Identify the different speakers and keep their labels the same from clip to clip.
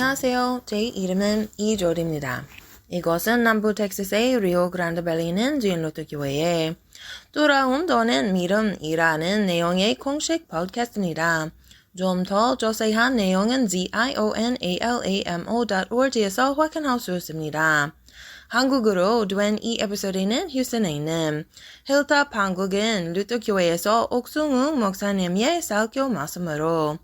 Speaker 1: 안녕하세요. 제 이름은 이조리입니다. 이곳은 남부 텍사스의 리오그란데밸리 있는 지인로트 교회에 돌아온 또는 믿음이라는 내용의 공식 팟캐스트입니다. 좀 더 자세한 내용은 zionalamo.org에서 확인할 수 있습니다. 한국어로 된 이 에피소드는 휴스턴에 있는 힐탑 한국인 루터교회에서 옥승우 목사님의 설교 말씀으로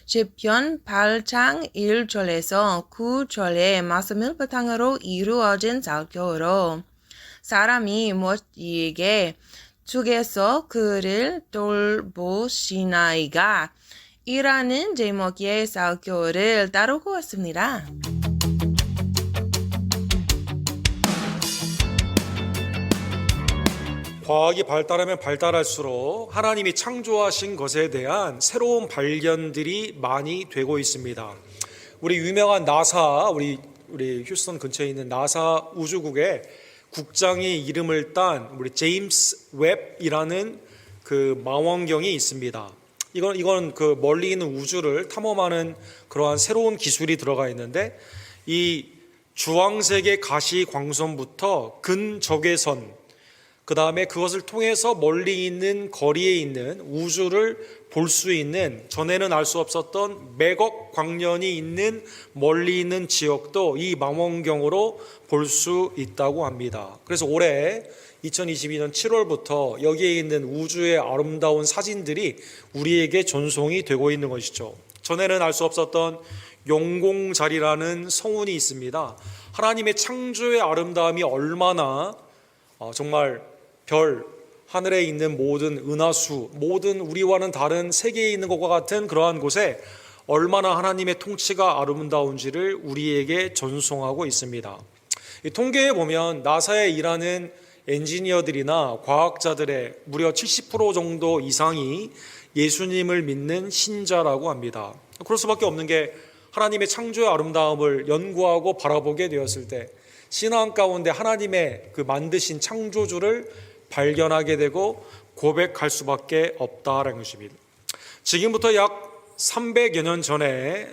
Speaker 1: 시편 8장 1절에서 9절의 말씀을 바탕으로 이루어진 설교로 사람이 무엇이게 주께서 그를 돌보시나이까 이라는 제목의 설교를 다루고 왔습니다.
Speaker 2: 과학이 발달하면 발달할수록 하나님이 창조하신 것에 대한 새로운 발견들이 많이 되고 있습니다. 우리 유명한 나사, 우리 휴스턴 근처에 있는 나사 우주국의 국장의 이름을 딴 우리 제임스 웹이라는 그 망원경이 있습니다. 이건 그 멀리 있는 우주를 탐험하는 그러한 새로운 기술이 들어가 있는데, 이 주황색의 가시 광선부터 근적외선, 그 다음에 그것을 통해서 멀리 있는 거리에 있는 우주를 볼 수 있는, 전에는 알 수 없었던 매각 광년이 있는 멀리 있는 지역도 이 망원경으로 볼 수 있다고 합니다. 그래서 올해 2022년 7월부터 여기에 있는 우주의 아름다운 사진들이 우리에게 전송이 되고 있는 것이죠. 전에는 알 수 없었던 용공자리라는 성운이 있습니다. 하나님의 창조의 아름다움이 얼마나 정말 별, 하늘에 있는 모든 은하수, 모든 우리와는 다른 세계에 있는 것과 같은 그러한 곳에 얼마나 하나님의 통치가 아름다운지를 우리에게 전송하고 있습니다. 이 통계에 보면 나사에 일하는 엔지니어들이나 과학자들의 무려 70% 정도 이상이 예수님을 믿는 신자라고 합니다. 그럴 수밖에 없는 게, 하나님의 창조의 아름다움을 연구하고 바라보게 되었을 때 신앙 가운데 하나님의 그 만드신 창조주를 발견하게 되고 고백할 수밖에 없다라는 것입니다. 지금부터 약 300여 년 전에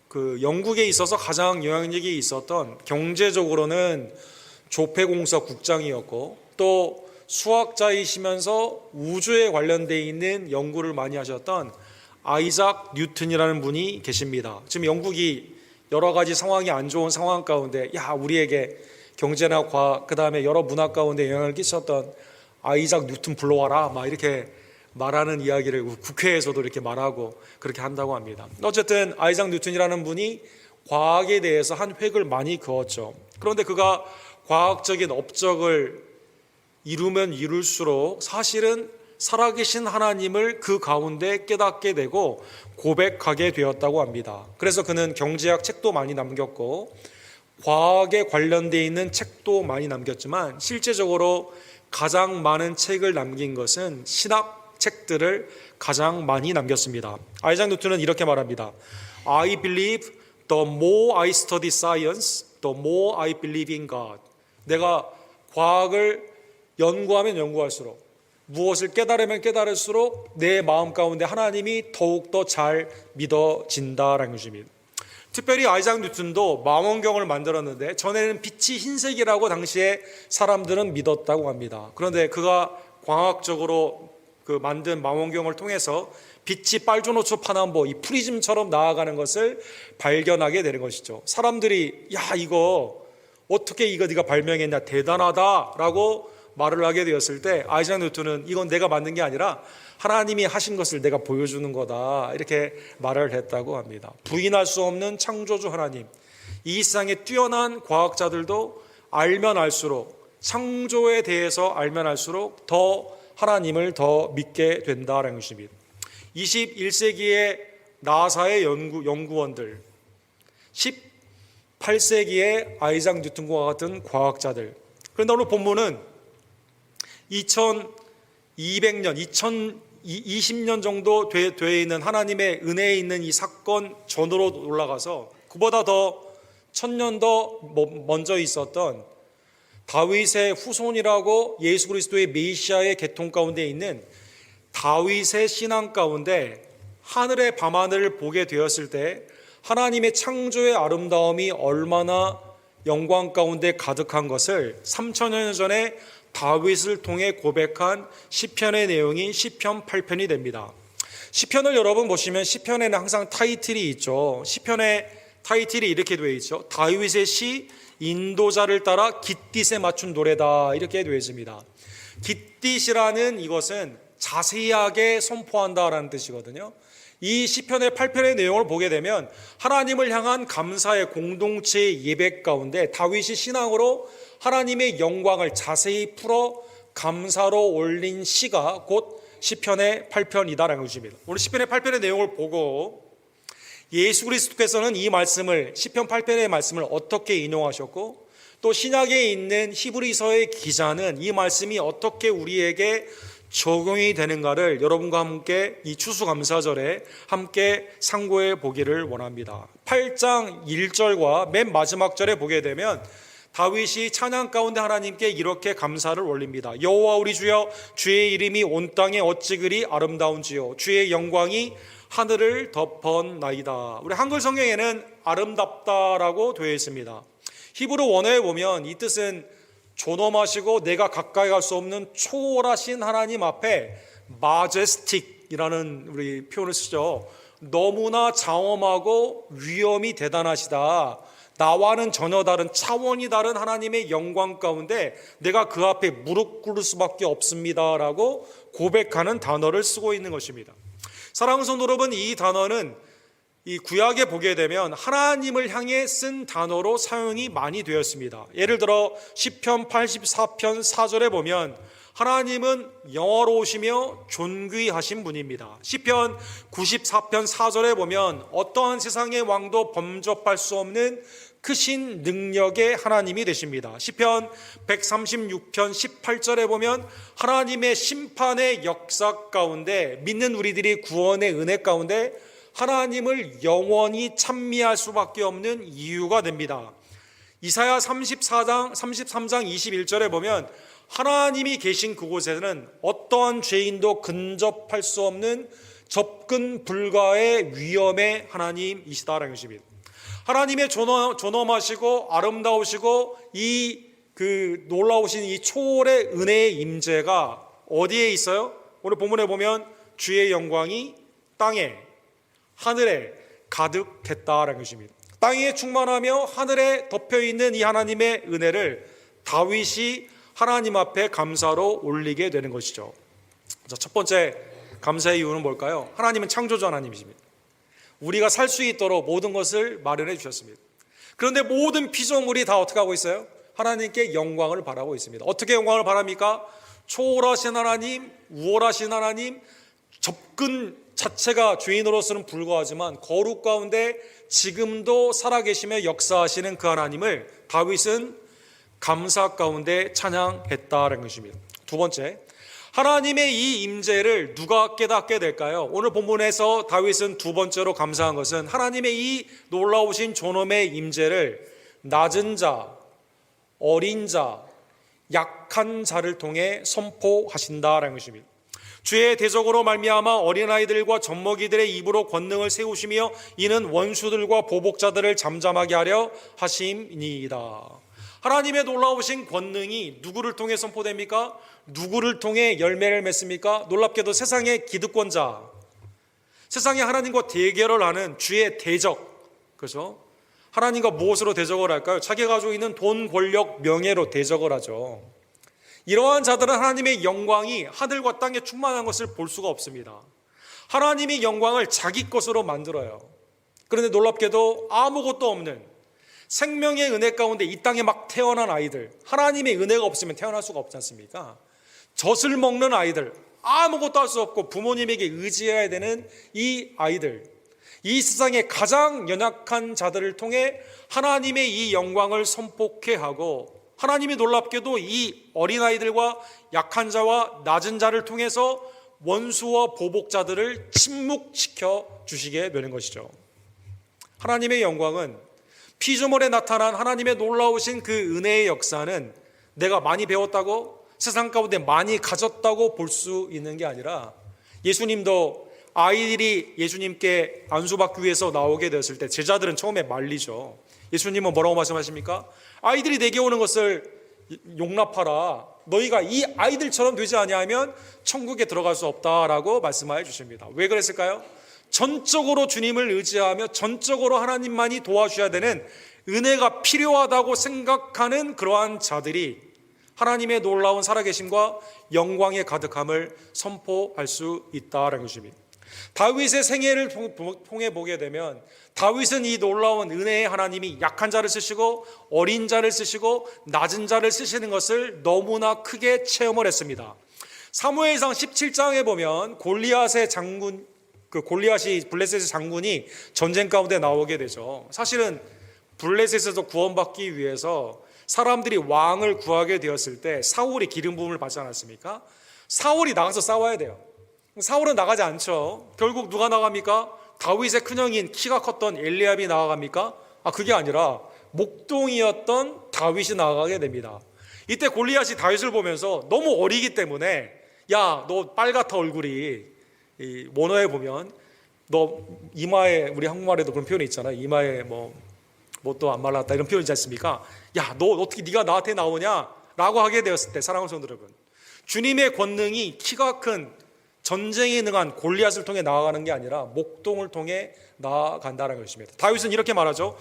Speaker 2: 그 영국에 있어서 가장 영향력이 있었던, 경제적으로는 조폐공사 국장이었고 또 수학자이시면서 우주에 관련되어 있는 연구를 많이 하셨던 아이작 뉴턴이라는 분이 계십니다. 지금 영국이 여러 가지 상황이 안 좋은 상황 가운데, 우리에게 경제나 과학, 그 다음에 여러 문화 가운데 영향을 끼쳤던 아이작 뉴턴 불러와라, 막 이렇게 말하는 이야기를 국회에서도 이렇게 말하고 그렇게 한다고 합니다. 어쨌든 아이작 뉴턴이라는 분이 과학에 대해서 한 획을 많이 그었죠. 그런데 그가 과학적인 업적을 이루면 이룰수록 사실은 살아계신 하나님을 그 가운데 깨닫게 되고 고백하게 되었다고 합니다. 그래서 그는 경제학 책도 많이 남겼고 과학에 관련되어 있는 책도 많이 남겼지만, 실제적으로 가장 많은 책을 남긴 것은 신학 책들을 가장 많이 남겼습니다. 아이작 뉴턴은 이렇게 말합니다. I believe the more I study science, the more I believe in God. 내가 과학을 연구하면 연구할수록, 무엇을 깨달으면 깨달을수록 내 마음 가운데 하나님이 더욱더 잘 믿어진다라는 것입니다. 특별히 아이작 뉴턴도 망원경을 만들었는데, 전에는 빛이 흰색이라고 당시에 사람들은 믿었다고 합니다. 그런데 그가 광학적으로 그 만든 망원경을 통해서 빛이 빨주노초 파남보, 이 프리즘처럼 나아가는 것을 발견하게 되는 것이죠. 사람들이 이거 어떻게 네가 발명했냐, 대단하다라고 말을 하게 되었을 때, 아이작 뉴턴은 이건 내가 만든 게 아니라 하나님이 하신 것을 내가 보여주는 거다, 이렇게 말을 했다고 합니다. 부인할 수 없는 창조주 하나님, 이 세상에 뛰어난 과학자들도 알면 알수록, 창조에 대해서 알면 알수록 더 하나님을 더 믿게 된다는 것입니다. 21세기의 나사의 연구원들, 18세기의 아이작 뉴턴과 같은 과학자들. 그런데 오늘 본문은 2200년, 2020년 정도 되어 있는 하나님의 은혜에 있는 이 사건 전으로 올라가서, 그보다 더 1000년 더 먼저 있었던 다윗의 후손이라고 예수 그리스도의 메시아의 계통 가운데 있는 다윗의 신앙 가운데 하늘의 밤하늘을 보게 되었을 때 하나님의 창조의 아름다움이 얼마나 영광 가운데 가득한 것을 3000년 전에 다윗을 통해 고백한 시편의 내용이 시편 8편이 됩니다. 시편을 여러분 보시면 시편에는 항상 타이틀이 있죠. 시편의 타이틀이 이렇게 되어 있죠. 다윗의 시 인도자를 따라 깃딧에 맞춘 노래다, 이렇게 되어 있습니다. 깃딧이라는 이것은 자세하게 선포한다라는 뜻이거든요. 이 시편의 8편의 내용을 보게 되면 하나님을 향한 감사의 공동체의 예배 가운데 다윗이 신앙으로 하나님의 영광을 자세히 풀어 감사로 올린 시가 곧 시편의 8편이다라는 것입니다. 오늘 시편의 8편의 내용을 보고 예수 그리스도께서는 이 말씀을, 시편 8편의 말씀을 어떻게 인용하셨고, 또 신약에 있는 히브리서의 기자는 이 말씀이 어떻게 우리에게 적용이 되는가를 여러분과 함께 이 추수감사절에 함께 상고해 보기를 원합니다. 8장 1절과 맨 마지막 절에 보게 되면 다윗이 찬양 가운데 하나님께 이렇게 감사를 올립니다. 여호와 우리 주여, 주의 이름이 온 땅에 어찌 그리 아름다운지요, 주의 영광이 하늘을 덮었나이다. 우리 한글 성경에는 아름답다라고 되어 있습니다. 히브리 원어에 보면 이 뜻은 존엄하시고 내가 가까이 갈 수 없는 초월하신 하나님 앞에 majestic이라는 우리 표현을 쓰죠. 너무나 장엄하고 위엄이 대단하시다. 나와는 전혀 다른, 차원이 다른 하나님의 영광 가운데 내가 그 앞에 무릎 꿇을 수밖에 없습니다라고 고백하는 단어를 쓰고 있는 것입니다. 사랑하는 성도 여러분, 이 단어는 이 구약에 보게 되면 하나님을 향해 쓴 단어로 사용이 많이 되었습니다. 예를 들어 시편 84편 4절에 보면 하나님은 영화로우시며 존귀하신 분입니다. 시편 94편 4절에 보면 어떠한 세상의 왕도 범접할 수 없는 크신 능력의 하나님이 되십니다. 시편 136편 18절에 보면 하나님의 심판의 역사 가운데 믿는 우리들이 구원의 은혜 가운데 하나님을 영원히 찬미할 수밖에 없는 이유가 됩니다. 이사야 33장 21절에 보면 하나님이 계신 그곳에는 어떠한 죄인도 근접할 수 없는 접근 불가의 위엄의 하나님이시다라는 것입니다. 하나님의 존엄하시고 아름다우시고 이 놀라우신 이 초월의 은혜의 임재가 어디에 있어요? 오늘 본문에 보면 주의 영광이 땅에 하늘에 가득했다라는 것입니다. 땅에 충만하며 하늘에 덮여있는 이 하나님의 은혜를 다윗이 하나님 앞에 감사로 올리게 되는 것이죠. 자, 첫 번째 감사의 이유는 뭘까요? 하나님은 창조주 하나님이십니다. 우리가 살 수 있도록 모든 것을 마련해 주셨습니다. 그런데 모든 피조물이 다 어떻게 하고 있어요? 하나님께 영광을 바라고 있습니다. 어떻게 영광을 바랍니까? 초월하신 하나님, 우월하신 하나님, 접근 자체가 죄인으로서는 불과하지만 거룩 가운데 지금도 살아계시며 역사하시는 그 하나님을 다윗은 감사 가운데 찬양했다는 것입니다. 두 번째, 하나님의 이 임재를 누가 깨닫게 될까요? 오늘 본문에서 다윗은 두 번째로 감사한 것은 하나님의 이 놀라우신 존엄의 임재를 낮은 자, 어린 자, 약한 자를 통해 선포하신다라는 것입니다. 주의 대적으로 말미암아 어린아이들과 젖먹이들의 입으로 권능을 세우시며 이는 원수들과 보복자들을 잠잠하게 하려 하심이니이다. 하나님의 놀라우신 권능이 누구를 통해 선포됩니까? 누구를 통해 열매를 맺습니까? 놀랍게도 세상의 기득권자, 세상에 하나님과 대결을 하는 주의 대적, 그렇죠? 하나님과 무엇으로 대적을 할까요? 자기가 가지고 있는 돈, 권력, 명예로 대적을 하죠. 이러한 자들은 하나님의 영광이 하늘과 땅에 충만한 것을 볼 수가 없습니다. 하나님의 영광을 자기 것으로 만들어요. 그런데 놀랍게도 아무것도 없는 생명의 은혜 가운데 이 땅에 막 태어난 아이들, 하나님의 은혜가 없으면 태어날 수가 없지 않습니까? 젖을 먹는 아이들, 아무것도 할 수 없고 부모님에게 의지해야 되는 이 아이들, 이 세상의 가장 연약한 자들을 통해 하나님의 이 영광을 선포케 하고, 하나님이 놀랍게도 이 어린아이들과 약한 자와 낮은 자를 통해서 원수와 보복자들을 침묵시켜 주시게 되는 것이죠. 하나님의 영광은 피조물에 나타난 하나님의 놀라우신 그 은혜의 역사는 내가 많이 배웠다고, 세상 가운데 많이 가졌다고 볼 수 있는 게 아니라 예수님도 아이들이 예수님께 안수받기 위해서 나오게 되었을 때 제자들은 처음에 말리죠. 예수님은 뭐라고 말씀하십니까? 아이들이 내게 오는 것을 용납하라. 너희가 이 아이들처럼 되지 아니하면 천국에 들어갈 수 없다라고 말씀하여 주십니다. 왜 그랬을까요? 전적으로 주님을 의지하며 전적으로 하나님만이 도와주셔야 되는 은혜가 필요하다고 생각하는 그러한 자들이 하나님의 놀라운 살아계심과 영광의 가득함을 선포할 수 있다는 것입니다. 다윗의 생애를 통해 보게 되면 다윗은 이 놀라운 은혜의 하나님이 약한 자를 쓰시고 어린 자를 쓰시고 낮은 자를 쓰시는 것을 너무나 크게 체험을 했습니다. 사무엘상 17장에 보면 골리앗의 장군, 골리앗이 블레셋의 장군이 전쟁 가운데 나오게 되죠. 사실은 블레셋에서 구원받기 위해서 사람들이 왕을 구하게 되었을 때 사울이 기름 부음을 받지 않았습니까? 사울이 나가서 싸워야 돼요. 사울은 나가지 않죠. 결국 누가 나갑니까? 다윗의 큰형인 키가 컸던 엘리압이 나아갑니까? 그게 아니라 목동이었던 다윗이 나아가게 됩니다. 이때 골리앗이 다윗을 보면서 너무 어리기 때문에 야, 너 빨갛다 얼굴이, 이 원어에 보면 너 이마에, 우리 한국말에도 그런 표현이 있잖아요. 이마에 또 안 말랐다 이런 표현이지 않습니까? 야, 너 어떻게 네가 나한테 나오냐? 라고 하게 되었을 때 사랑하는 성도 여러분, 주님의 권능이 키가 큰 전쟁에 능한 골리앗을 통해 나아가는 게 아니라 목동을 통해 나아간다는 것입니다. 다윗은 이렇게 말하죠.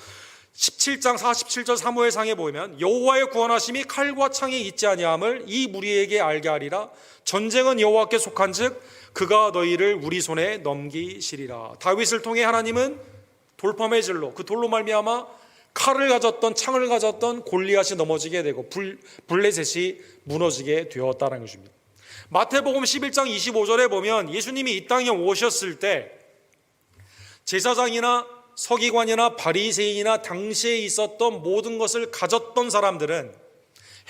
Speaker 2: 17장 47절 사무엘상에 보면 여호와의 구원하심이 칼과 창에 있지 아니함을 이 무리에게 알게 하리라. 전쟁은 여호와께 속한즉 그가 너희를 우리 손에 넘기시리라. 다윗을 통해 하나님은 돌파의 질로, 그 돌로 말미암아 칼을 가졌던 창을 가졌던 골리앗이 넘어지게 되고 블레셋이 무너지게 되었다는 것입니다. 마태복음 11장 25절에 보면 예수님이 이 땅에 오셨을 때 제사장이나 서기관이나 바리새인이나 당시에 있었던 모든 것을 가졌던 사람들은,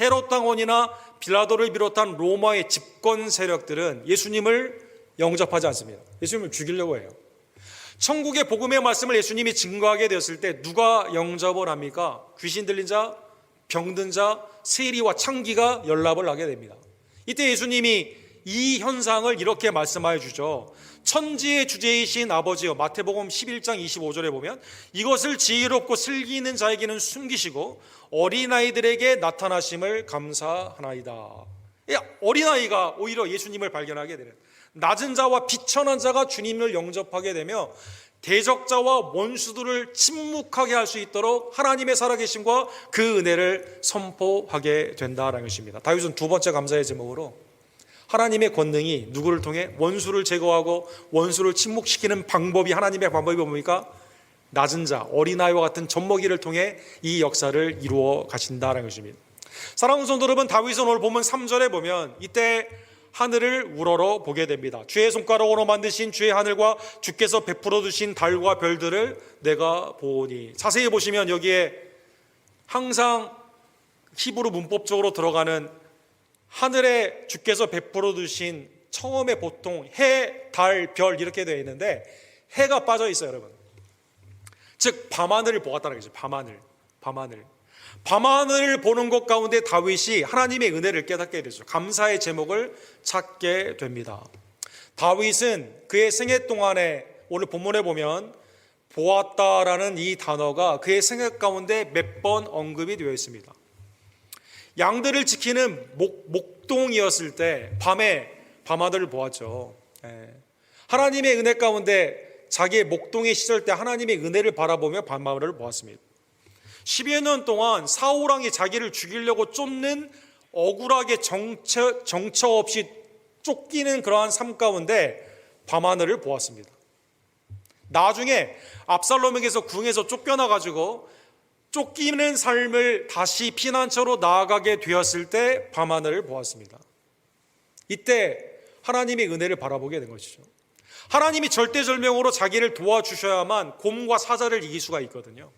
Speaker 2: 헤롯 왕원이나 빌라도를 비롯한 로마의 집권 세력들은 예수님을 영접하지 않습니다. 예수님을 죽이려고 해요. 천국의 복음의 말씀을 예수님이 증거하게 되었을 때 누가 영접을 합니까? 귀신 들린 자, 병든 자, 세리와 창기가 연락을 하게 됩니다. 이때 예수님이 이 현상을 이렇게 말씀하여 주죠. 천지의 주제이신 아버지여, 마태복음 11장 25절에 보면 이것을 지혜롭고 슬기는 자에게는 숨기시고 어린아이들에게 나타나심을 감사하나이다. 어린아이가 오히려 예수님을 발견하게 되는, 낮은 자와 비천한 자가 주님을 영접하게 되며 대적자와 원수들을 침묵하게 할 수 있도록 하나님의 살아계심과 그 은혜를 선포하게 된다는 것입니다. 다윗은 두 번째 감사의 제목으로 하나님의 권능이 누구를 통해 원수를 제거하고 원수를 침묵시키는 방법이, 하나님의 방법이 뭡니까? 낮은 자, 어린아이와 같은 젖먹이를 통해 이 역사를 이루어 가신다는 것입니다. 사랑하는 성도 여러분, 다윗은 오늘 본문 3절에 보면 이때 하늘을 우러러 보게 됩니다. 주의 손가락으로 만드신 주의 하늘과 주께서 베풀어 두신 달과 별들을 내가 보니. 자세히 보시면 여기에 항상 히브리 문법적으로 들어가는 하늘에 주께서 베풀어 두신, 처음에 보통 해, 달, 별 이렇게 되어 있는데 해가 빠져 있어요, 여러분. 즉 밤하늘을 보았다는 거죠. 밤하늘을 보는 것 가운데 다윗이 하나님의 은혜를 깨닫게 되죠. 감사의 제목을 찾게 됩니다. 다윗은 그의 생애 동안에, 오늘 본문에 보면 보았다라는 이 단어가 그의 생애 가운데 몇 번 언급이 되어 있습니다. 양들을 지키는 목동이었을 때 밤에 밤하늘을 보았죠. 하나님의 은혜 가운데 자기의 목동의 시절 때 하나님의 은혜를 바라보며 밤하늘을 보았습니다. 10여 년 동안 사울왕이 자기를 죽이려고 쫓는, 억울하게 정처 없이 쫓기는 그러한 삶 가운데 밤하늘을 보았습니다. 나중에 압살롬에게서 궁에서 쫓겨나가지고 쫓기는 삶을 다시 피난처로 나아가게 되었을 때 밤하늘을 보았습니다. 이때 하나님의 은혜를 바라보게 된 것이죠. 하나님이 절대절명으로 자기를 도와주셔야만 곰과 사자를 이길 수가 있거든요.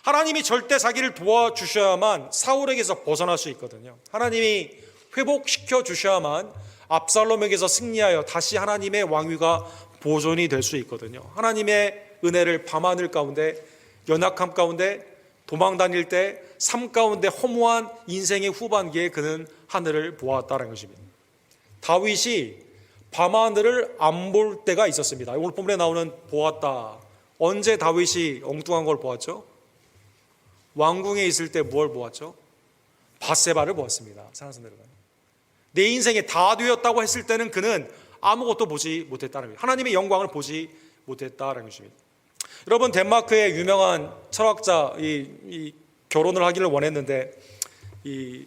Speaker 2: 하나님이 절대 자기를 도와주셔야만 사울에게서 벗어날 수 있거든요. 하나님이 회복시켜 주셔야만 압살롬에게서 승리하여 다시 하나님의 왕위가 보존이 될 수 있거든요. 하나님의 은혜를 밤하늘 가운데, 연약함 가운데, 도망 다닐 때, 삶 가운데 허무한 인생의 후반기에 그는 하늘을 보았다는 것입니다. 다윗이 밤하늘을 안 볼 때가 있었습니다. 오늘 본문에 나오는 보았다. 언제 다윗이 엉뚱한 걸 보았죠? 왕궁에 있을 때 뭘 보았죠? 밧세바를 보았습니다. 사랑하는 여러분, 내 인생에 다 되었다고 했을 때는 그는 아무것도 보지 못했다는 거예요. 하나님의 영광을 보지 못했다는 것입니다. 여러분, 덴마크의 유명한 철학자, 이 결혼을 하기를 원했는데 이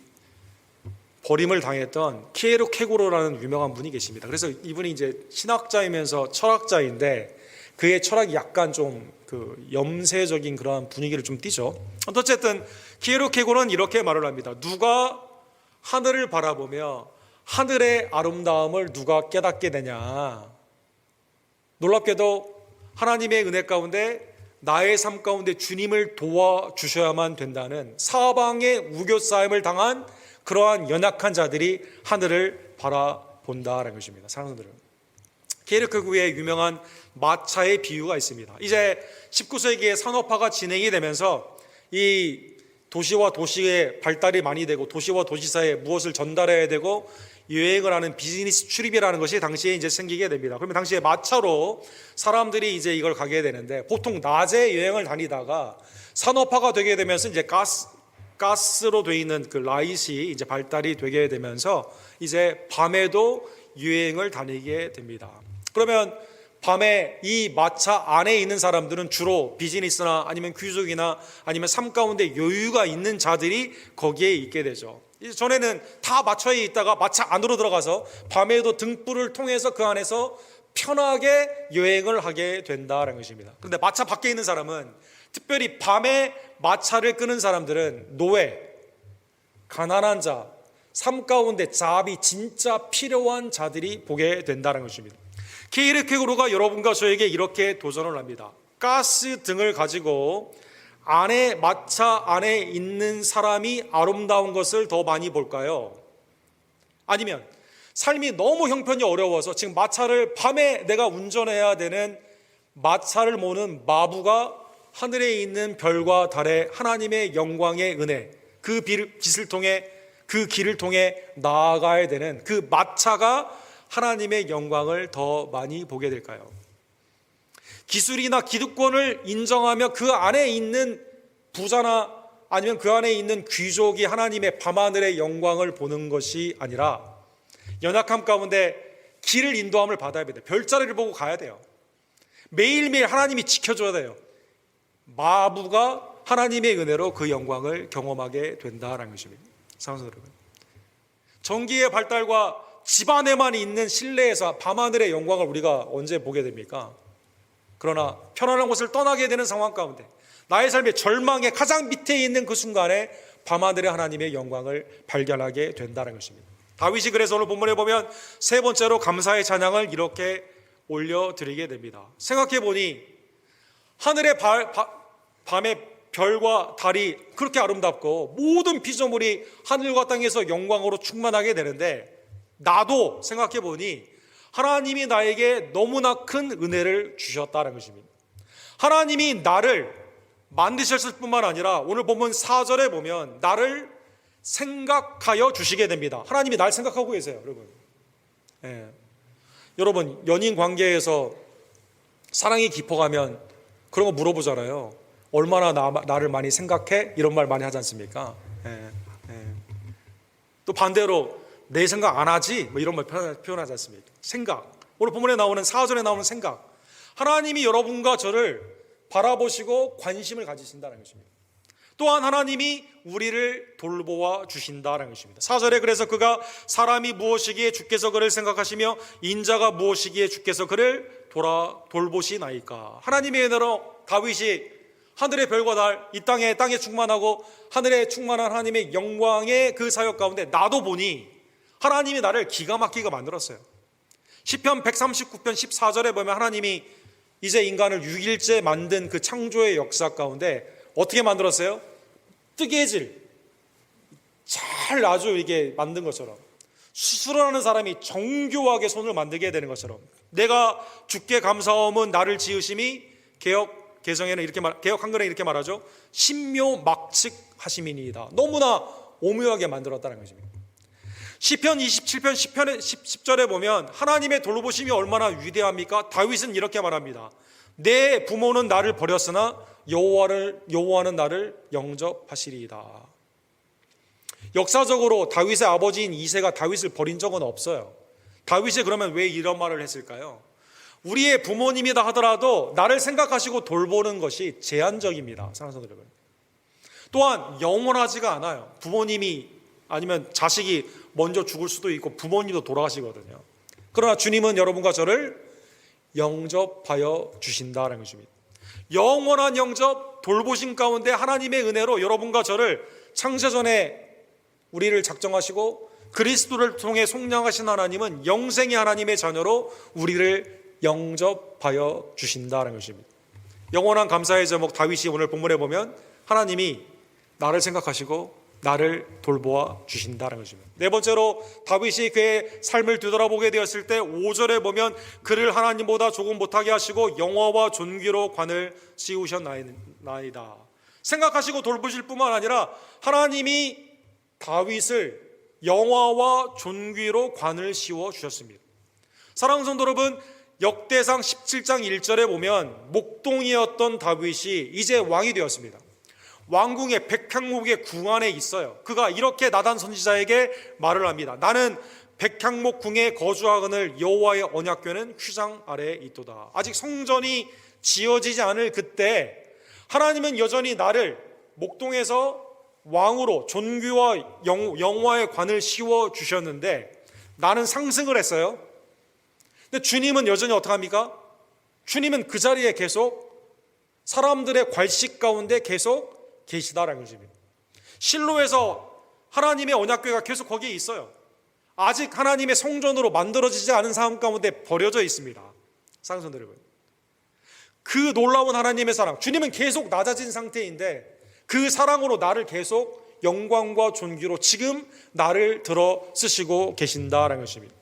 Speaker 2: 버림을 당했던 키에르 케고르라는 유명한 분이 계십니다. 그래서 이분이 이제 신학자이면서 철학자인데 그의 철학이 약간 좀 그 염세적인 그러한 분위기를 좀 띠죠. 어쨌든 키에르 케고르는 이렇게 말을 합니다. 누가 하늘을 바라보며 하늘의 아름다움을 누가 깨닫게 되냐? 놀랍게도 하나님의 은혜 가운데 나의 삶 가운데 주님을 도와주셔야만 된다는 사방의 우겨싸임을 당한 그러한 연약한 자들이 하늘을 바라본다라는 것입니다. 사랑하는 분들, 케르케고르의 유명한 마차의 비유가 있습니다. 이제 19세기에 산업화가 진행이 되면서 이 도시와 도시의 발달이 많이 되고 도시와 도시 사이에 무엇을 전달해야 되고 여행을 하는 비즈니스 출입이라는 것이 당시에 이제 생기게 됩니다. 그러면 당시에 마차로 사람들이 이제 이걸 가게 되는데 보통 낮에 여행을 다니다가 산업화가 되게 되면서 이제 가스로 되어 있는 그 라이트이 이제 발달이 되게 되면서 이제 밤에도 여행을 다니게 됩니다. 그러면 밤에 이 마차 안에 있는 사람들은 주로 비즈니스나 아니면 귀족이나 아니면 삶 가운데 여유가 있는 자들이 거기에 있게 되죠. 전에는 다 마차에 있다가 마차 안으로 들어가서 밤에도 등불을 통해서 그 안에서 편하게 여행을 하게 된다는 것입니다. 그런데 마차 밖에 있는 사람은, 특별히 밤에 마차를 끄는 사람들은 노예, 가난한 자, 삶 가운데 자비 진짜 필요한 자들이 보게 된다는 것입니다. 케르케고르가 여러분과 저에게 이렇게 도전을 합니다. 가스 등을 가지고 안에, 마차 안에 있는 사람이 아름다운 것을 더 많이 볼까요? 아니면 삶이 너무 형편이 어려워서 지금 마차를 밤에 내가 운전해야 되는 마차를 모는 마부가 하늘에 있는 별과 달의 하나님의 영광의 은혜, 그 빛을 통해, 그 길을 통해 나아가야 되는 그 마차가 하나님의 영광을 더 많이 보게 될까요? 기술이나 기득권을 인정하며 그 안에 있는 부자나 아니면 그 안에 있는 귀족이 하나님의 밤하늘의 영광을 보는 것이 아니라 연약함 가운데 길을 인도함을 받아야 돼요. 별자리를 보고 가야 돼요. 매일매일 하나님이 지켜줘야 돼요. 마부가 하나님의 은혜로 그 영광을 경험하게 된다는 것입니다. 사랑하는 여러분, 전기의 발달과 집안에만 있는 실내에서 밤하늘의 영광을 우리가 언제 보게 됩니까? 그러나 편안한 곳을 떠나게 되는 상황 가운데 나의 삶의 절망의 가장 밑에 있는 그 순간에 밤하늘의 하나님의 영광을 발견하게 된다는 것입니다. 다윗이 그래서 오늘 본문에 보면 세 번째로 감사의 찬양을 이렇게 올려드리게 됩니다. 생각해보니 하늘의 밤에 별과 달이 그렇게 아름답고 모든 피조물이 하늘과 땅에서 영광으로 충만하게 되는데, 나도 생각해보니 하나님이 나에게 너무나 큰 은혜를 주셨다는 것입니다. 하나님이 나를 만드셨을 뿐만 아니라 오늘 본문 4절에 보면 나를 생각하여 주시게 됩니다. 하나님이 날 생각하고 계세요, 여러분. 여러분, 연인 관계에서 사랑이 깊어가면 그런 거 물어보잖아요. 얼마나 나를 많이 생각해? 이런 말 많이 하지 않습니까? 또 반대로 내 생각 안 하지? 뭐 이런 말 표현하지 않습니까? 생각. 오늘 본문에 나오는 4절에 나오는 생각. 하나님이 여러분과 저를 바라보시고 관심을 가지신다는 것입니다. 또한 하나님이 우리를 돌보아 주신다는 것입니다. 4절에 그래서 그가 사람이 무엇이기에 주께서 그를 생각하시며 인자가 무엇이기에 주께서 그를 돌보시나이까. 하나님의 은혜로 다윗이 하늘의 별과 달, 이 땅에 충만하고 하늘에 충만한 하나님의 영광의 그 사역 가운데 나도 보니 하나님이 나를 기가 막히게 만들었어요. 시편 139편 14절에 보면 하나님이 이제 인간을 6일째 만든 그 창조의 역사 가운데 어떻게 만들었어요? 뜨개질 잘 아주 이게 만든 것처럼, 수술하는 사람이 정교하게 손을 만들게 되는 것처럼, 내가 주께 감사함은 나를 지으심이 개혁 개성에는 이렇게 개혁 한글에 이렇게 말하죠. 신묘막측하심이니이다. 너무나 오묘하게 만들었다는 것입니다. 시편 27편 10절에 보면 하나님의 돌보심이 얼마나 위대합니까? 다윗은 이렇게 말합니다. 내 부모는 나를 버렸으나 여호와는 나를 영접하시리이다. 역사적으로 다윗의 아버지인 이새가 다윗을 버린 적은 없어요. 다윗이 그러면 왜 이런 말을 했을까요? 우리의 부모님이다 하더라도 나를 생각하시고 돌보는 것이 제한적입니다. 사랑하는 여러분. 또한 영원하지가 않아요. 부모님이 아니면 자식이 먼저 죽을 수도 있고 부모님도 돌아가시거든요. 그러나 주님은 여러분과 저를 영접하여 주신다는 것입니다. 영원한 영접, 돌보심 가운데 하나님의 은혜로 여러분과 저를 창세전에 우리를 작정하시고 그리스도를 통해 속량하신 하나님은 영생의 하나님의 자녀로 우리를 영접하여 주신다는 것입니다. 영원한 감사의 제목 다윗이 오늘 본문에 보면 하나님이 나를 생각하시고 나를 돌보아 주신다는 것입니다. 네 번째로 다윗이 그의 삶을 뒤돌아보게 되었을 때 5절에 보면 그를 하나님보다 조금 못하게 하시고 영화와 존귀로 관을 씌우셨나이다. 생각하시고 돌보실 뿐만 아니라 하나님이 다윗을 영화와 존귀로 관을 씌워 주셨습니다. 사랑하는 성도 여러분, 역대상 17장 1절에 보면 목동이었던 다윗이 이제 왕이 되었습니다. 왕궁의 백향목의 궁 안에 있어요. 그가 이렇게 나단 선지자에게 말을 합니다. 나는 백향목 궁에 거주하거늘 여호와의 언약궤는 휘장 아래에 있도다. 아직 성전이 지어지지 않을 그때 하나님은 여전히 나를 목동에서 왕으로 존귀와 영화의 관을 씌워 주셨는데 나는 상승을 했어요. 근데 주님은 여전히 어떻게 합니까? 주님은 그 자리에 계속 사람들의 괄식 가운데 계속 계시다라는 것입니다. 실로에서 하나님의 언약궤가 계속 거기에 있어요. 아직 하나님의 성전으로 만들어지지 않은 삶 가운데 버려져 있습니다. 사랑하는 성도 여러분, 그 놀라운 하나님의 사랑, 주님은 계속 낮아진 상태인데 그 사랑으로 나를 계속 영광과 존귀로 지금 나를 들어 쓰시고 계신다라는 것입니다.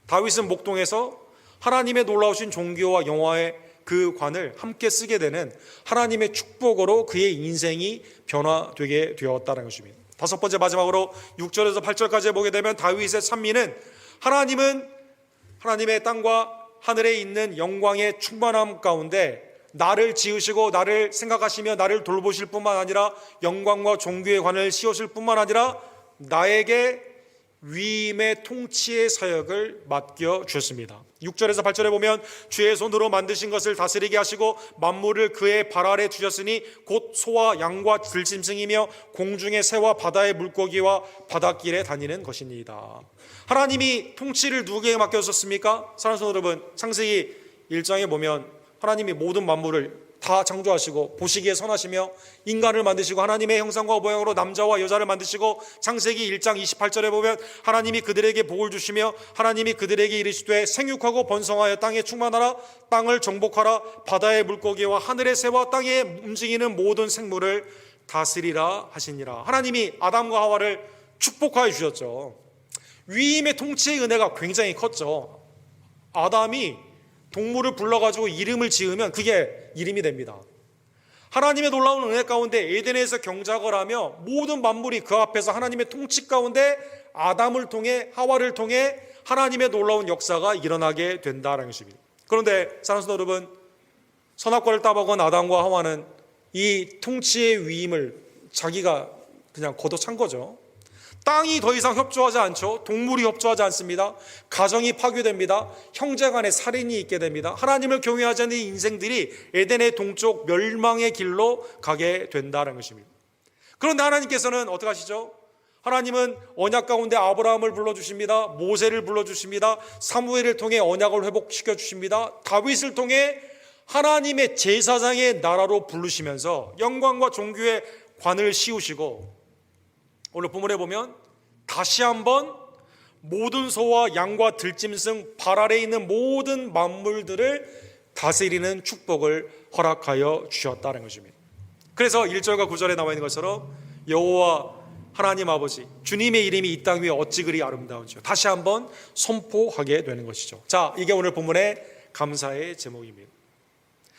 Speaker 2: 다윗은 목동에서 하나님의 놀라우신 존귀와 영화의 그 관을 함께 쓰게 되는 하나님의 축복으로 그의 인생이 변화되게 되었다는 것입니다. 다섯 번째 마지막으로 6절에서 8절까지 보게 되면 다윗의 찬미는 하나님의 땅과 하늘에 있는 영광의 충만함 가운데 나를 지으시고 나를 생각하시며 나를 돌보실 뿐만 아니라 영광과 존귀의 관을 씌우실 뿐만 아니라 나에게 위임의 통치의 사역을 맡겨 주셨습니다. 6절에서 8절에 보면 주의 손으로 만드신 것을 다스리게 하시고 만물을 그의 발 아래 두셨으니 곧 소와 양과 들짐승이며 공중의 새와 바다의 물고기와 바닷길에 다니는 것입니다. 하나님이 통치를 누구에게 맡겨주셨습니까? 사랑하는 성도 여러분, 창세기 1장에 보면 하나님이 모든 만물을 다 창조하시고 보시기에 선하시며 인간을 만드시고 하나님의 형상과 모양으로 남자와 여자를 만드시고 창세기 1장 28절에 보면 하나님이 그들에게 복을 주시며 하나님이 그들에게 이르시되 생육하고 번성하여 땅에 충만하라 땅을 정복하라 바다의 물고기와 하늘의 새와 땅에 움직이는 모든 생물을 다스리라 하시니라. 하나님이 아담과 하와를 축복하여 주셨죠. 위임의 통치의 은혜가 굉장히 컸죠. 아담이 동물을 불러가지고 이름을 지으면 그게 이름이 됩니다. 하나님의 놀라운 은혜 가운데 에덴에서 경작을 하며 모든 만물이 그 앞에서 하나님의 통치 가운데 아담을 통해 하와를 통해 하나님의 놀라운 역사가 일어나게 된다는 것입니다. 그런데 사랑하는 성도 여러분, 선악과를 따먹은 아담과 하와는 이 통치의 위임을 자기가 그냥 걷어찬 거죠. 땅이 더 이상 협조하지 않죠. 동물이 협조하지 않습니다. 가정이 파괴됩니다. 형제간에 살인이 있게 됩니다. 하나님을 경외하지 않는 인생들이 에덴의 동쪽 멸망의 길로 가게 된다는 것입니다. 그런데 하나님께서는 어떻게 하시죠? 하나님은 언약 가운데 아브라함을 불러주십니다. 모세를 불러주십니다. 사무엘을 통해 언약을 회복시켜 주십니다. 다윗을 통해 하나님의 제사장의 나라로 부르시면서 영광과 존귀의 관을 씌우시고 오늘 본문에 보면 다시 한번 모든 소와 양과 들짐승 발 아래에 있는 모든 만물들을 다스리는 축복을 허락하여 주셨다는 것입니다. 그래서 1절과 9절에 나와 있는 것처럼 여호와 하나님 아버지 주님의 이름이 이 땅 위에 어찌 그리 아름다운지요. 다시 한번 선포하게 되는 것이죠. 자, 이게 오늘 본문의 감사의 제목입니다.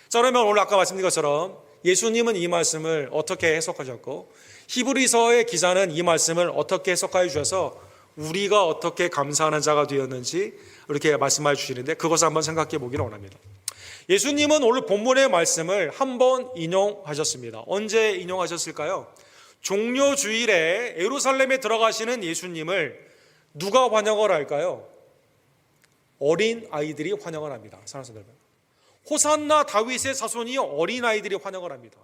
Speaker 2: 자, 그러면 오늘 아까 말씀드린 것처럼 예수님은 이 말씀을 어떻게 해석하셨고 히브리서의 기자는 이 말씀을 어떻게 해석하여 주셔서 우리가 어떻게 감사하는 자가 되었는지 이렇게 말씀해 주시는데 그것을 한번 생각해 보기를 원합니다. 예수님은 오늘 본문의 말씀을 한번 인용하셨습니다. 언제 인용하셨을까요? 종려 주일에 예루살렘에 들어가시는 예수님을 누가 환영을 할까요? 어린 아이들이 환영을 합니다. 사랑하는 여러분, 호산나 다윗의 자손이 어린 아이들이 환영을 합니다.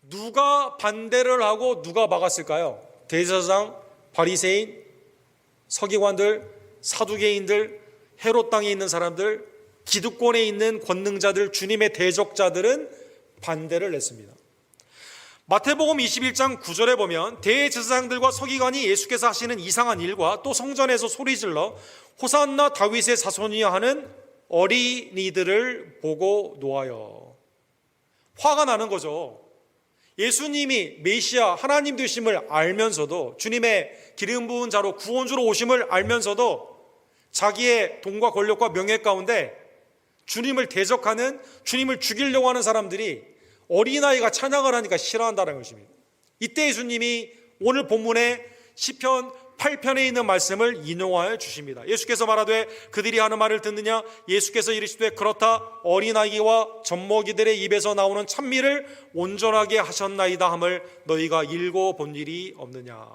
Speaker 2: 누가 반대를 하고 누가 막았을까요? 대제사장, 바리새인, 서기관들, 사두개인들, 헤롯 땅에 있는 사람들, 기득권에 있는 권능자들, 주님의 대적자들은 반대를 냈습니다. 마태복음 21장 9절에 보면 대제사장들과 서기관이 예수께서 하시는 이상한 일과 또 성전에서 소리질러 호산나 다윗의 자손이여 하는 어린이들을 보고 놓아요. 화가 나는 거죠. 예수님이 메시아 하나님 되심을 알면서도, 주님의 기름 부은 자로 구원주로 오심을 알면서도 자기의 돈과 권력과 명예 가운데 주님을 대적하는, 주님을 죽이려고 하는 사람들이 어린아이가 찬양을 하니까 싫어한다는 것입니다. 이때 예수님이 오늘 본문의 시편 8편에 있는 말씀을 인용하여 주십니다. 예수께서 말하되 그들이 하는 말을 듣느냐? 예수께서 이르시되 그렇다, 어린아이와 젖먹이들의 입에서 나오는 찬미를 온전하게 하셨나이다 함을 너희가 읽어본 일이 없느냐.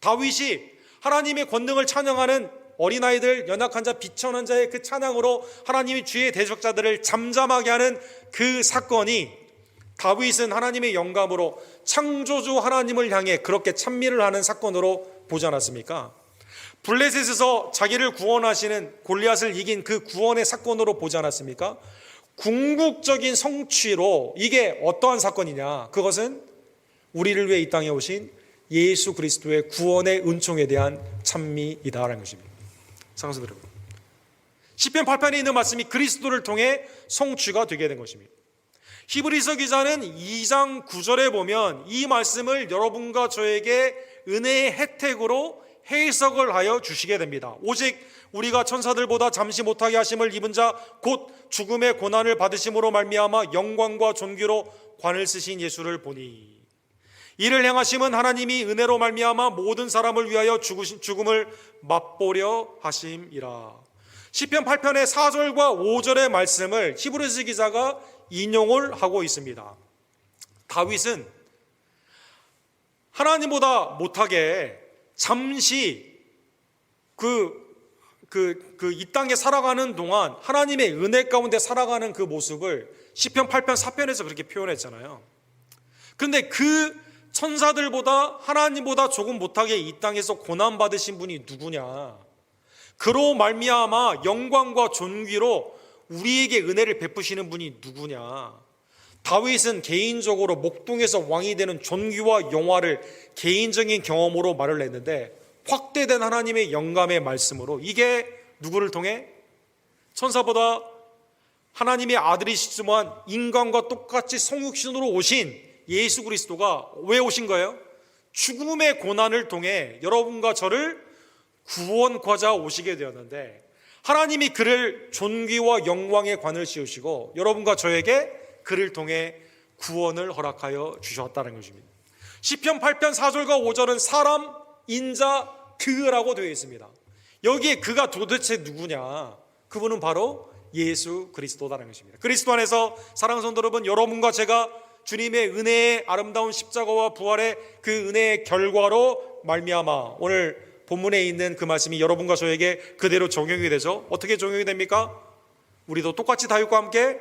Speaker 2: 다윗이 하나님의 권능을 찬양하는 어린아이들, 연약한 자, 비천한 자의 그 찬양으로 하나님이 주의 대적자들을 잠잠하게 하는 그 사건이, 다윗은 하나님의 영감으로 창조주 하나님을 향해 그렇게 찬미를 하는 사건으로 보지 않았습니까? 블레셋에서 자기를 구원하시는 골리앗을 이긴 그 구원의 사건으로 보지 않았습니까? 궁극적인 성취로 이게 어떠한 사건이냐? 그것은 우리를 위해 이 땅에 오신 예수 그리스도의 구원의 은총에 대한 찬미이다라는 것입니다. 사랑하는 여러분, 시편 8편에 있는 말씀이 그리스도를 통해 성취가 되게 된 것입니다. 히브리서 기자는 2장 9절에 보면 이 말씀을 여러분과 저에게 은혜의 혜택으로 해석을 하여 주시게 됩니다. 오직 우리가 천사들보다 잠시 못하게 하심을 입은 자 곧 죽음의 고난을 받으심으로 말미암아 영광과 존귀로 관을 쓰신 예수를 보니, 이를 행하심은 하나님이 은혜로 말미암아 모든 사람을 위하여 죽음을 맛보려 하심이라. 시편 8편의 4절과 5절의 말씀을 히브리서 기자가 인용을 하고 있습니다. 다윗은 하나님보다 못하게 잠시 이 땅에 살아가는 동안 하나님의 은혜 가운데 살아가는 그 모습을 시편 8편 4편에서 그렇게 표현했잖아요. 그런데 그 천사들보다 하나님보다 조금 못하게 이 땅에서 고난받으신 분이 누구냐? 그로 말미암아 영광과 존귀로 우리에게 은혜를 베푸시는 분이 누구냐? 다윗은 개인적으로 목동에서 왕이 되는 존귀와 영화를 개인적인 경험으로 말을 했는데, 확대된 하나님의 영감의 말씀으로 이게 누구를 통해? 천사보다 하나님의 아들이시지만 인간과 똑같이 성육신으로 오신 예수 그리스도가 왜 오신 거예요? 죽음의 고난을 통해 여러분과 저를 구원하고자 오시게 되었는데, 하나님이 그를 존귀와 영광의 관을 씌우시고 여러분과 저에게 그를 통해 구원을 허락하여 주셨다는 것입니다. 시편 8편 4절과 5절은 사람, 인자, 그라고 되어 있습니다. 여기에 그가 도대체 누구냐? 그분은 바로 예수 그리스도라는 것입니다. 그리스도 안에서 사랑하는 성도 여러분, 여러분과 제가 주님의 은혜의 아름다운 십자가와 부활의 그 은혜의 결과로 말미암아 오늘 본문에 있는 그 말씀이 여러분과 저에게 그대로 적용이 되죠. 어떻게 적용이 됩니까? 우리도 똑같이 다윗과 함께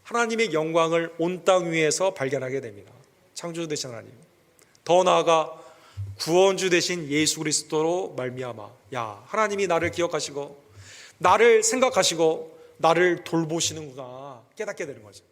Speaker 2: 하나님의 영광을 온 땅 위에서 발견하게 됩니다. 창조주 되신 하나님, 더 나아가 구원주 되신 예수 그리스도로 말미암아, 야, 하나님이 나를 기억하시고 나를 생각하시고 나를 돌보시는구나 깨닫게 되는 거죠.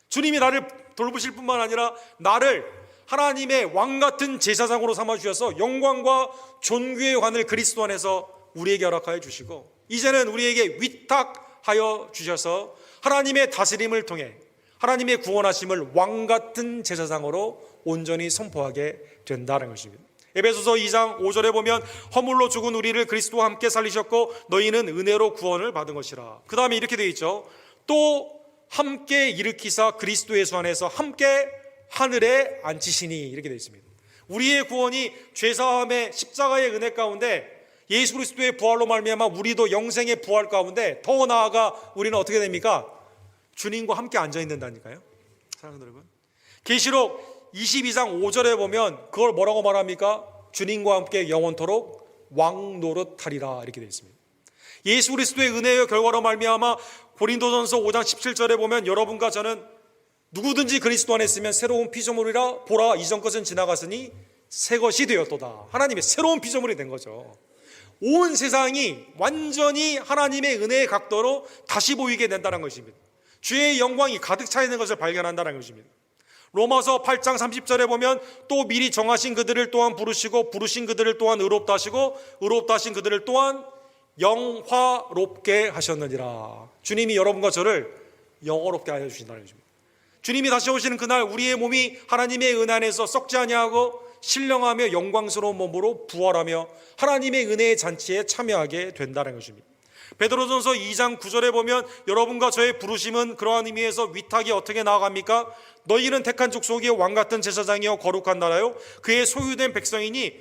Speaker 2: 주님이 나를 돌보실 뿐만 아니라 나를 하나님의 왕같은 제사장으로 삼아주셔서 영광과 존귀의 관을 그리스도 안에서 우리에게 허락하여 주시고, 이제는 우리에게 위탁하여 주셔서 하나님의 다스림을 통해 하나님의 구원하심을 왕같은 제사장으로 온전히 선포하게 된다는 것입니다. 에베소서 2장 5절에 보면 허물로 죽은 우리를 그리스도와 함께 살리셨고 너희는 은혜로 구원을 받은 것이라. 그 다음에 이렇게 되어 있죠. 또 함께 일으키사 그리스도 예수 안에서 함께 하늘에 앉히시니, 이렇게 되어 있습니다. 우리의 구원이 죄사함의 십자가의 은혜 가운데 예수 그리스도의 부활로 말미암아 우리도 영생의 부활 가운데 더 나아가 우리는 어떻게 됩니까? 주님과 함께 앉아 있는다니까요. 사랑하는 여러분, 계시록 22장 5절에 보면 그걸 뭐라고 말합니까? 주님과 함께 영원토록 왕노릇하리라 이렇게 되어 있습니다. 예수 그리스도의 은혜의 결과로 말미암아 고린도전서 5장 17절에 보면 여러분과 저는 누구든지 그리스도 안에 있으면 새로운 피조물이라 보라 이전 것은 지나갔으니 새 것이 되었도다. 하나님의 새로운 피조물이 된 거죠. 온 세상이 완전히 하나님의 은혜의 각도로 다시 보이게 된다는 것입니다. 주의 영광이 가득 차 있는 것을 발견한다는 것입니다. 로마서 8장 30절에 보면 또 미리 정하신 그들을 또한 부르시고 부르신 그들을 또한 의롭다 하시고 의롭다 하신 그들을 또한 영화롭게 하셨느니라. 주님이 여러분과 저를 영화롭게 하여 주신다는 것입니다. 주님이 다시 오시는 그날 우리의 몸이 하나님의 은혜 안에서 썩지 아니하고 신령하며 영광스러운 몸으로 부활하며 하나님의 은혜의 잔치에 참여하게 된다는 것입니다. 베드로전서 2장 9절에 보면 여러분과 저의 부르심은 그러한 의미에서 위탁이 어떻게 나아갑니까? 너희는 택한 족속이요 왕같은 제사장이요 거룩한 나라요 그의 소유된 백성이니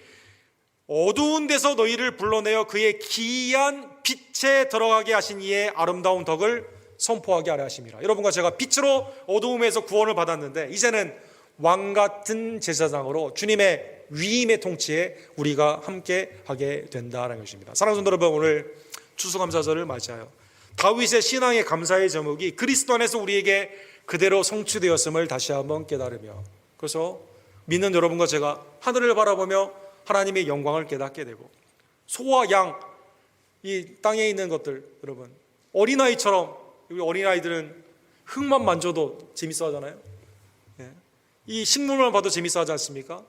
Speaker 2: 어두운 데서 너희를 불러내어 그의 기이한 빛에 들어가게 하신 이의 아름다운 덕을 선포하게 하려 하심이라. 여러분과 제가 빛으로 어두움에서 구원을 받았는데 이제는 왕같은 제사장으로 주님의 위임의 통치에 우리가 함께 하게 된다는 것입니다. 사랑하는 성도 여러분, 오늘 추수감사절을 맞이하여 다윗의 신앙의 감사의 제목이 그리스도 안에서 우리에게 그대로 성취되었음을 다시 한번 깨달으며, 그래서 믿는 여러분과 제가 하늘을 바라보며 하나님의 영광을 깨닫게 되고, 소와 양, 이 땅에 있는 것들, 여러분 어린아이처럼, 우리 어린아이들은 흙만 만져도 재밌어 하잖아요. 이 식물만 봐도 재밌어 하지 않습니까?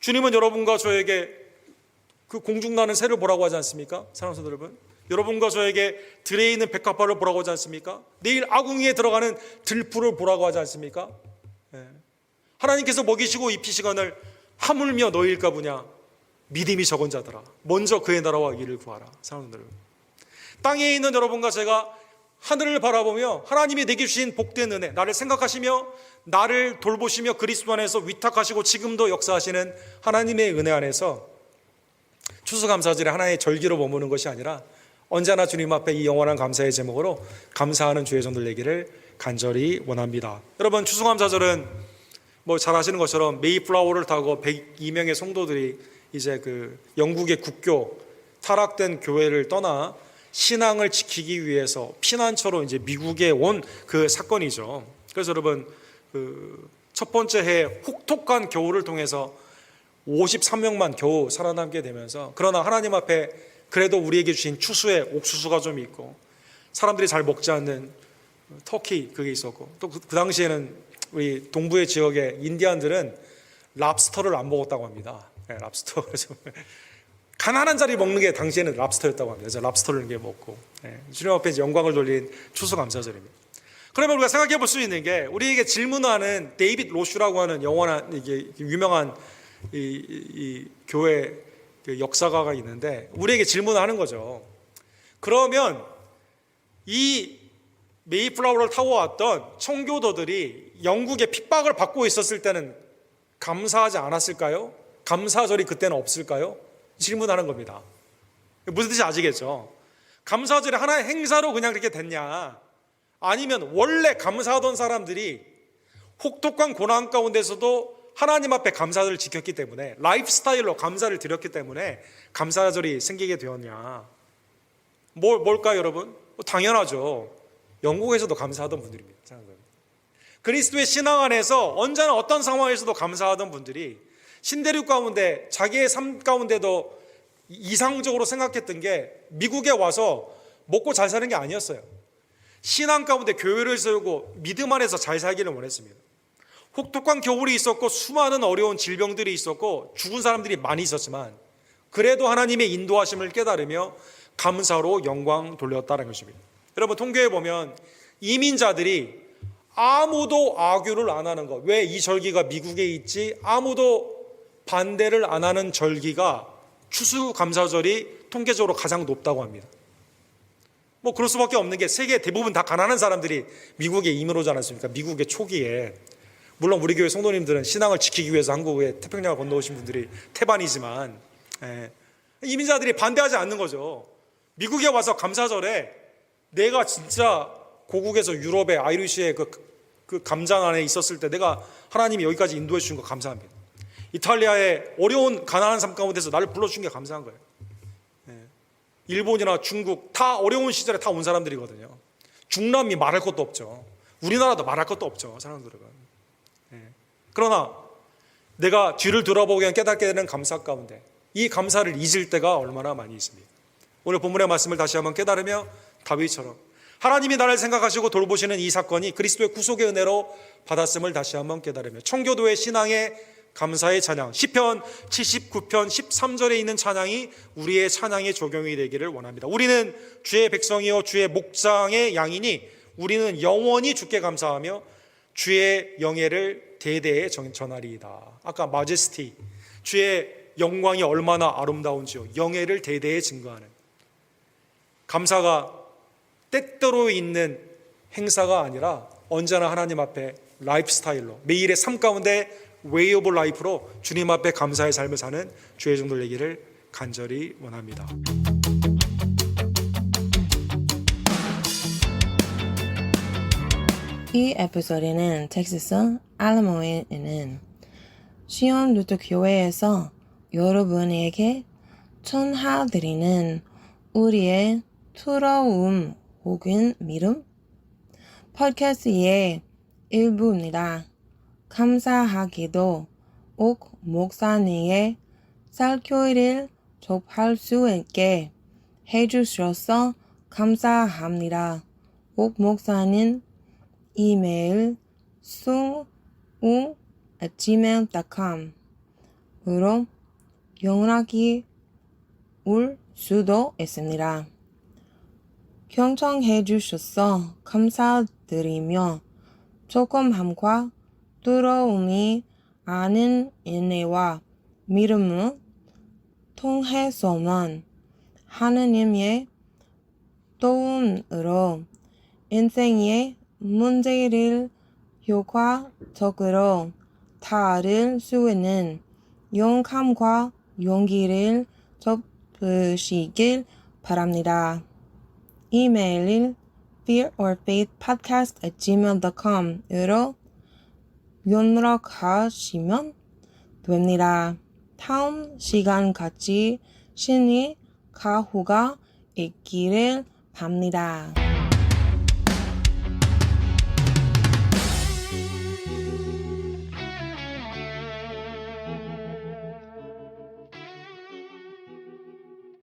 Speaker 2: 주님은 여러분과 저에게 그 공중나는 새를 보라고 하지 않습니까? 사랑하는 성도 여러분, 여러분과 저에게 들에 있는 백합화를 보라고 하지 않습니까? 내일 아궁이에 들어가는 들풀을 보라고 하지 않습니까? 하나님께서 먹이시고 입히시거늘 하물며 너희일까 보냐. 믿음이 적은 자들아 먼저 그의 나라와義를 구하라. 사랑하는 여러분, 땅에 있는 여러분과 제가 하늘을 바라보며 하나님이 내게 주신 복된 은혜, 나를 생각하시며 나를 돌보시며 그리스도 안에서 위탁하시고 지금도 역사하시는 하나님의 은혜 안에서 추수감사절에 하나의 절기로 머무는 것이 아니라 언제나 주님 앞에 이 영원한 감사의 제목으로 감사하는 주의 종들 되기를 간절히 원합니다. 여러분, 추수감사절은 뭐 잘 아시는 것처럼 메이플라워를 타고 102명의 성도들이 이제 그 영국의 국교 타락된 교회를 떠나 신앙을 지키기 위해서 피난처로 이제 미국에 온 그 사건이죠. 그래서 여러분, 그 첫 번째 해 혹독한 겨울을 통해서 53명만 겨우 살아남게 되면서, 그러나 하나님 앞에 그래도 우리에게 주신 추수에 옥수수가 좀 있고 사람들이 잘 먹지 않는 터키 그게 있었고, 또 그 당시에는 우리 동부의 지역의 인디안들은 랍스터를 안 먹었다고 합니다. 랍스터. 그래서 가난한 자리 먹는 게 당시에는 랍스터였다고 합니다. 그래서 랍스터를 이렇게 먹고, 주님 앞에 영광을 돌린 추수감사절입니다. 그러면 우리가 생각해 볼 수 있는 게, 우리에게 질문하는 데이빗 로슈라고 하는 영원한 이게 유명한 이 교회 역사가가 있는데 우리에게 질문을 하는 거죠. 그러면 이 메이플라워를 타고 왔던 청교도들이 영국의 핍박을 받고 있었을 때는 감사하지 않았을까요? 감사절이 그때는 없을까요? 질문하는 겁니다. 무슨 뜻인지 아시겠죠? 감사절이 하나의 행사로 그냥 그렇게 됐냐, 아니면 원래 감사하던 사람들이 혹독한 고난 가운데서도 하나님 앞에 감사를 지켰기 때문에, 라이프 스타일로 감사를 드렸기 때문에 감사절이 생기게 되었냐. 뭘까요, 여러분? 당연하죠. 영국에서도 감사하던 분들입니다. 그리스도의 신앙 안에서 언제나 어떤 상황에서도 감사하던 분들이 신대륙 가운데 자기의 삶 가운데도 이상적으로 생각했던 게 미국에 와서 먹고 잘 사는 게 아니었어요. 신앙 가운데 교회를 세우고 믿음 안에서 잘 살기를 원했습니다. 혹독한 겨울이 있었고 수많은 어려운 질병들이 있었고 죽은 사람들이 많이 있었지만 그래도 하나님의 인도하심을 깨달으며 감사로 영광 돌렸다는 것입니다. 여러분, 통계에 보면 이민자들이 아무도 아규를 안 하는 것, 왜 이 절기가 미국에 있지? 아무도 반대를 안 하는 절기가 추수감사절이 통계적으로 가장 높다고 합니다. 뭐 그럴 수밖에 없는 게 세계 대부분 다 가난한 사람들이 미국에 이민 오지 않았습니까? 미국의 초기에 물론 우리 교회 성도님들은 신앙을 지키기 위해서 한국에 태평양을 건너오신 분들이 태반이지만 이민자들이 반대하지 않는 거죠. 미국에 와서 감사절에 내가 진짜 고국에서 유럽의 아이리시의 그 감장 안에 있었을 때 내가 하나님이 여기까지 인도해 주신 거 감사합니다. 이탈리아의 어려운 가난한 삶 가운데서 나를 불러주신 게 감사한 거예요. 일본이나 중국 다 어려운 시절에 다 온 사람들이거든요. 중남미 말할 것도 없죠. 우리나라도 말할 것도 없죠. 사람들은. 그러나 내가 뒤를 돌아보게 깨닫게 되는 감사 가운데 이 감사를 잊을 때가 얼마나 많이 있습니다. 오늘 본문의 말씀을 다시 한번 깨달으며 다윗처럼 하나님이 나를 생각하시고 돌보시는 이 사건이 그리스도의 구속의 은혜로 받았음을 다시 한번 깨달으며 청교도의 신앙의 감사의 찬양 시편 79편 13절에 있는 찬양이 우리의 찬양의 적용이 되기를 원합니다. 우리는 주의 백성이요 주의 목장의 양이니 우리는 영원히 주께 감사하며 주의 영예를 대대에 전하리이다. 아까 마제스티 주의 영광이 얼마나 아름다운지요 영예를 대대에 증거하는 감사가 때때로 있는 행사가 아니라 언제나 하나님 앞에 라이프 스타일로 매일의 삶 가운데 웨이 오브 라이프로 주님 앞에 감사의 삶을 사는 주의 종들 되기를 간절히 원합니다.
Speaker 1: 이 에피소드는 텍사스 알라모에 있는 시온 루터 교회에서 여러분에게 전해드리는 우리의 두려움 혹은 믿음 팟캐스트의 일부입니다. 감사하게도 옥 목사님의 설교를 접할 수 있게 해주셔서 감사합니다. 옥 목사님 이메일 sung@gmail.com으로 연락이 올 수도 있습니다. 경청해 주셔서 감사드리며 조금함과 두려움이 아닌 인내와 믿음을 통해서만 하느님의 도움으로 인생의 문제를 효과적으로 다룰 수 있는 용감과 용기를 접으시길 바랍니다. 이메일은 fearorfaithpodcast@gmail.com으로 연락하시면 됩니다. 다음 시간 같이 신의 가호가 있기를 바랍니다.